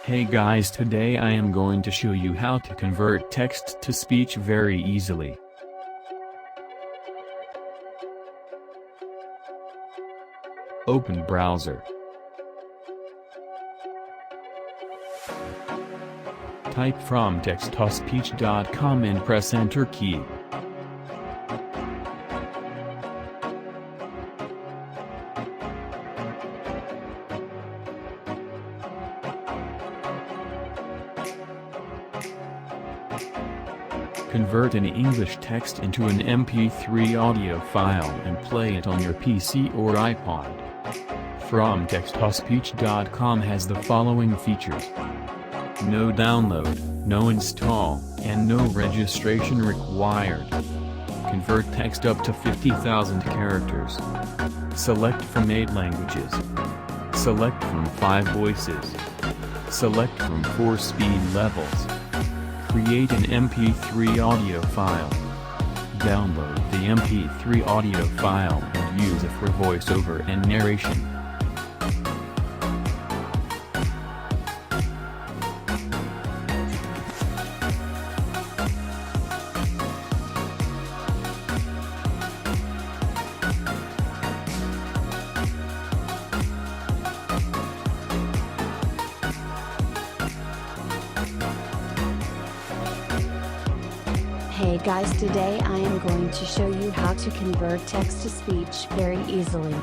Hey guys, today I am going to show you how to convert text to speech very easily. Open browser. Type from text-to-speech.com and press enter key. Convert an English text into an MP3 audio file and play it on your PC or iPod. From text-to-speech.com has the following features: no download, no install, and no registration required. Convert text up to 50,000 characters. Select from 8 languages. Select from 5 voices. Select from 4 speed levels. Create an MP3 audio file. Download the MP3 audio file and use it for voiceover and narration. Hey guys, today I am going to show you how to convert text to speech very easily.